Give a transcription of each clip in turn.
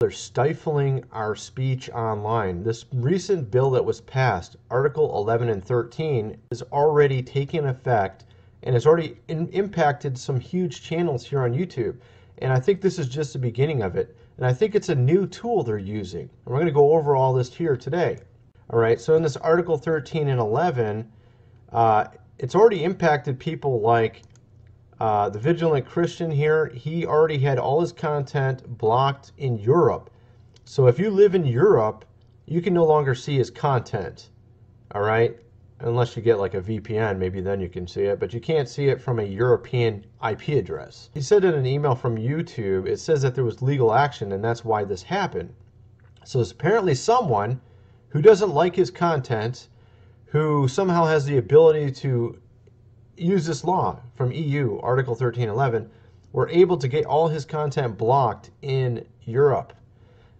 They're stifling our speech online. This recent bill that was passed, Article 11 and 13, is already taking effect and has already impacted some huge channels here on YouTube. And I think this is just the beginning of it. And I think it's a new tool they're using. And we're going to go over all this here today. All right, so in this Article 13 and 11, it's already impacted people like the Vigilant Christian here. He already had all his content blocked in Europe. So if you live in Europe, you can no longer see his content. All right, unless you get like a VPN, maybe then you can see it, but you can't see it from a European IP address. He said in an email from YouTube, it says that there was legal action, and that's why this happened. So it's apparently someone who doesn't like his content, who somehow has the ability to use this law from EU, Article 1311, were able to get all his content blocked in Europe.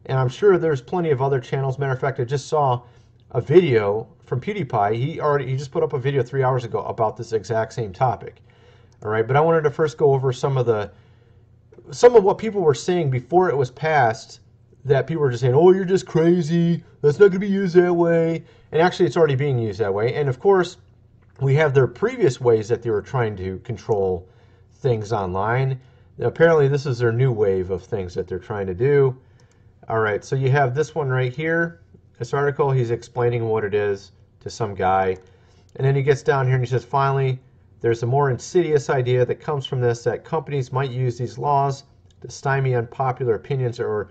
And I'm sure there's plenty of other channels. Matter of fact, I just saw a video from PewDiePie. He just put up a video 3 hours ago about this exact same topic. All right, but I wanted to first go over some of what people were saying before it was passed, that people were just saying, oh, you're just crazy, that's not going to be used that way. And actually, it's already being used that way. And of course, we have their previous ways that they were trying to control things online. Apparently, this is their new wave of things that they're trying to do. All right, so you have this one right here. This article, he's explaining what it is to some guy. And then he gets down here and he says, finally, there's a more insidious idea that comes from this, that companies might use these laws to stymie unpopular opinions or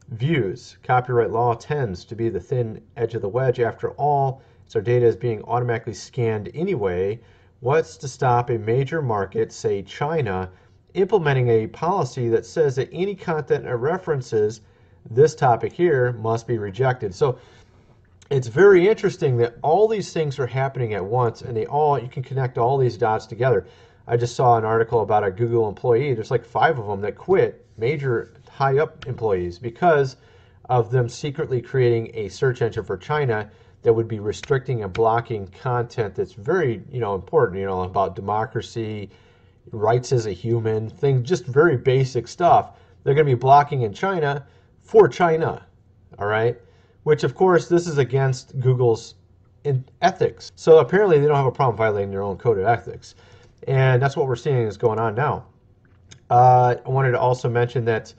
views. Copyright law tends to be the thin edge of the wedge. After all, so data is being automatically scanned anyway. What's to stop a major market, say China, implementing a policy that says that any content that references this topic here must be rejected? So it's very interesting that all these things are happening at once, and you can connect all these dots together. I just saw an article about a Google employee. There's like 5 of them that quit, major high up employees, because of them secretly creating a search engine for China that would be restricting and blocking content that's very, important, about democracy, rights as a human, things, just very basic stuff. They're going to be blocking in China for China, all right? Which, of course, this is against Google's ethics. So apparently they don't have a problem violating their own code of ethics. And that's what we're seeing is going on now. I wanted to also mention that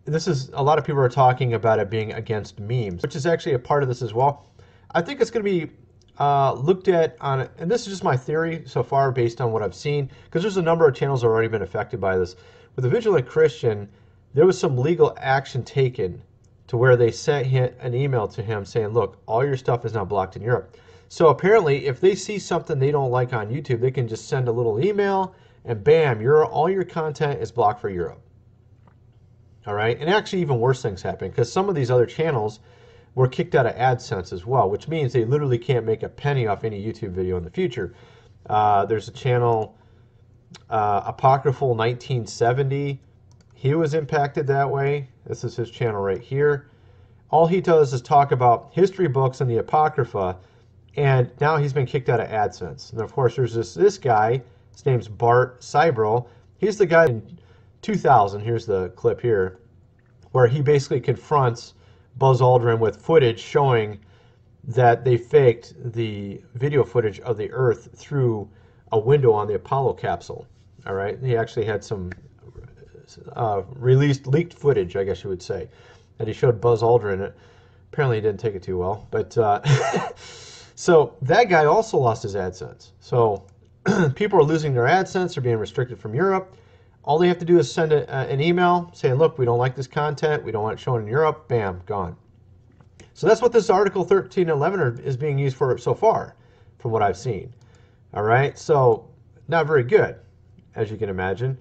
this is, a lot of people are talking about it being against memes, which is actually a part of this as well. I think it's going to be looked at on, and this is just my theory so far based on what I've seen, because there's a number of channels that have already been affected by this. With the Vigilant Christian, there was some legal action taken to where they sent an email to him saying, look, all your stuff is now blocked in Europe. So apparently, if they see something they don't like on YouTube, they can just send a little email, and bam, all your content is blocked for Europe. All right, and actually even worse things happen, because some of these other channels were kicked out of AdSense as well, which means they literally can't make a penny off any YouTube video in the future. There's a channel, Apocryphal 1970. He was impacted that way. This is his channel right here. All he does is talk about history books and the Apocrypha, and now he's been kicked out of AdSense. And of course, there's this guy. His name's Bart Cybro. He's the guy in 2000. Here's the clip here, where he basically confronts Buzz Aldrin with footage showing that they faked the video footage of the Earth through a window on the Apollo capsule. All right, he actually had some leaked footage, I guess you would say, that he showed Buzz Aldrin. Apparently, he didn't take it too well, but so that guy also lost his AdSense. So people are losing their AdSense. They're being restricted from Europe. All they have to do is send an email saying, look, we don't like this content. We don't want it shown in Europe. Bam, gone. So that's what this Article 1311 is being used for so far, from what I've seen. All right, so not very good, as you can imagine.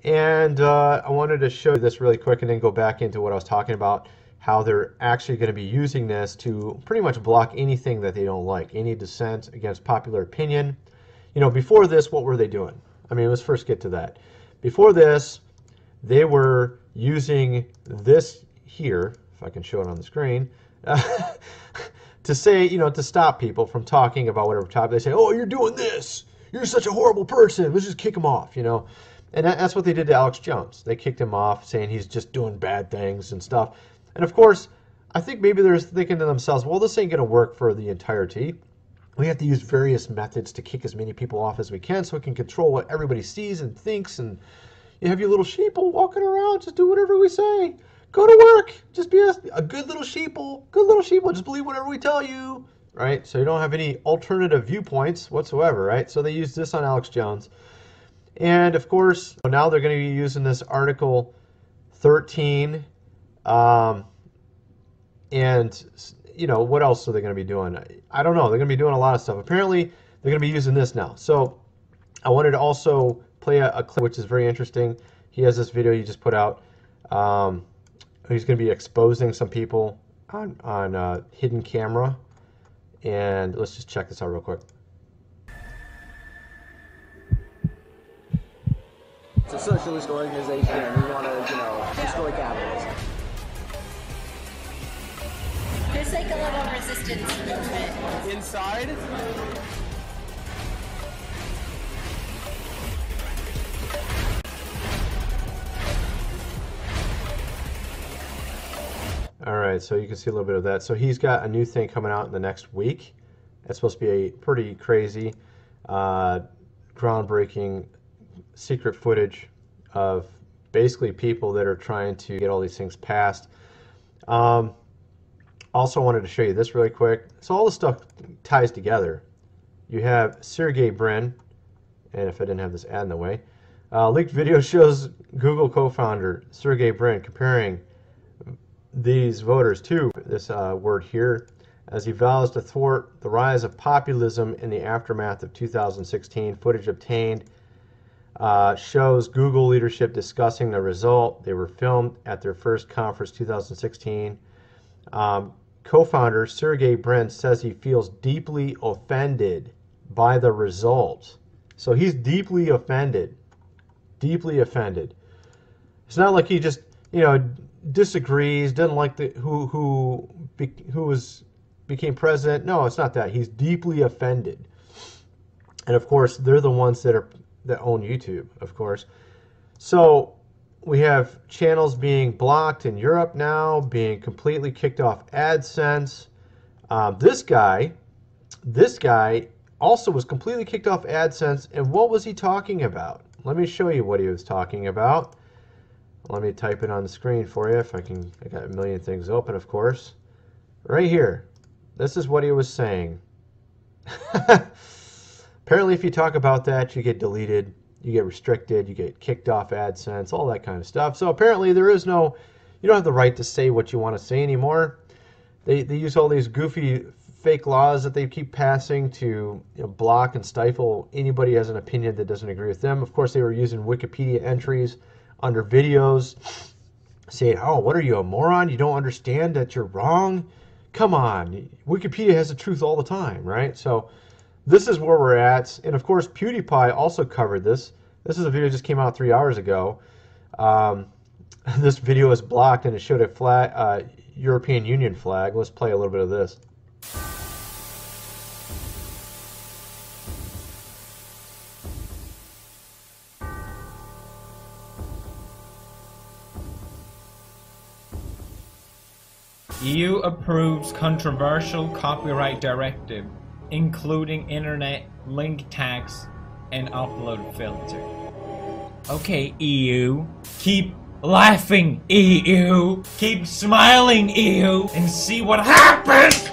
And I wanted to show you this really quick and then go back into what I was talking about, how they're actually going to be using this to pretty much block anything that they don't like, any dissent against popular opinion. Before this, what were they doing? I mean, let's first get to that. Before this, they were using this here, if I can show it on the screen, to say, to stop people from talking about whatever topic. They say, oh, you're doing this. You're such a horrible person. Let's just kick them off, And that's what they did to Alex Jones. They kicked him off, saying he's just doing bad things and stuff. And of course, I think maybe they're thinking to themselves, well, this ain't going to work for the entirety. We have to use various methods to kick as many people off as we can so we can control what everybody sees and thinks. And you have your little sheeple walking around, just do whatever we say. Go to work. Just be a good little sheeple. Good little sheeple. Just believe whatever we tell you. Right? So you don't have any alternative viewpoints whatsoever, right? So they used this on Alex Jones. And of course, now they're going to be using this Article 13. And, you know, what else are they going to be doing? I don't know. They're going to be doing a lot of stuff. Apparently, they're going to be using this now. So I wanted to also play a clip, which is very interesting. He has this video he just put out. He's going to be exposing some people on hidden camera. And let's just check this out real quick. It's a socialist organization, and we want to, you know, destroy capitalism. There's like a little resistance movement. Inside? All right, so you can see a little bit of that. So he's got a new thing coming out in the next week. It's supposed to be a pretty crazy, groundbreaking secret footage of basically people that are trying to get all these things passed. Also wanted to show you this really quick. So all this stuff ties together. You have Sergey Brin, and if I didn't have this ad in the way, leaked video shows Google co-founder Sergey Brin comparing these voters to this word here as he vows to thwart the rise of populism in the aftermath of 2016. Footage obtained shows Google leadership discussing the result. They were filmed at their first conference 2016. Co-founder Sergey Brin says he feels deeply offended by the result. So he's deeply offended. Deeply offended. It's not like he just, you know, disagrees, doesn't like the who became president. No, it's not that. He's deeply offended. And of course, they're the ones that own YouTube, of course. So we have channels being blocked in Europe now, being completely kicked off AdSense. This guy also was completely kicked off AdSense. And what was he talking about? Let me show you what he was talking about. Let me type it on the screen for you if I can. I got a million things open, of course. Right here. This is what he was saying. Apparently, if you talk about that, you get deleted, you get restricted, you get kicked off AdSense, all that kind of stuff. So apparently, there is no, you don't have the right to say what you want to say anymore. They use all these goofy fake laws that they keep passing to, you know, block and stifle anybody who has an opinion that doesn't agree with them. Of course, they were using Wikipedia entries under videos saying, oh, what are you, a moron? You don't understand that you're wrong? Come on. Wikipedia has the truth all the time, right? So this is where we're at. And of course, PewDiePie also covered this. This is a video that just came out 3 hours ago. This video is blocked and it showed a flag, European Union flag. Let's play a little bit of this. EU approves controversial copyright directive, including internet link tax and upload filter. Okay, EU. Keep laughing, EU. Keep smiling, EU. And see what happens!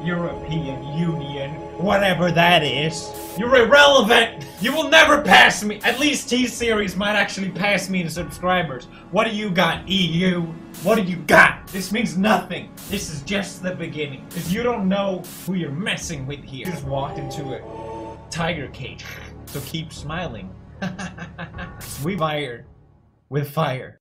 European Union, whatever that is. You're irrelevant! You will never pass me! At least T-Series might actually pass me in subscribers. What do you got, EU? What do you got? This means nothing. This is just the beginning. Because you don't know who you're messing with here. You just walked into a tiger cage. So keep smiling. We fired with fire.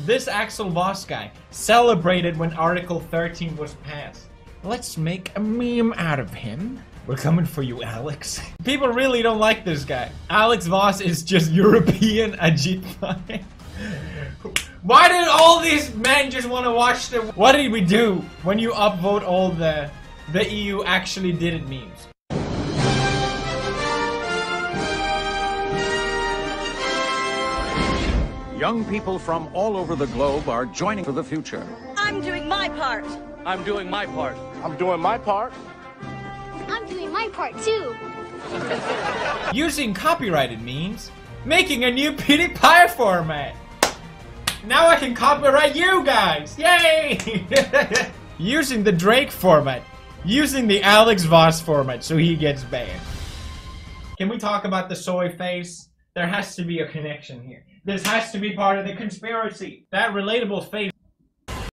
This Axel Voss guy celebrated when Article 13 was passed. Let's make a meme out of him. We're coming for you, Alex. People really don't like this guy. Alex Voss is just European Ajit Pai. Why did all these men just want to watch the... What did we do when you upvote all the EU actually did it memes? Young people from all over the globe are joining for the future. I'm doing my part. I'm doing my part. I'm doing my part. I'm doing my part too. Using copyrighted means making a new PewDiePie format. Now I can copyright you guys! Yay! Using the Drake format. Using the Alex Voss format so he gets banned. Can we talk about the soy face? There has to be a connection here. This has to be part of the conspiracy. That relatable face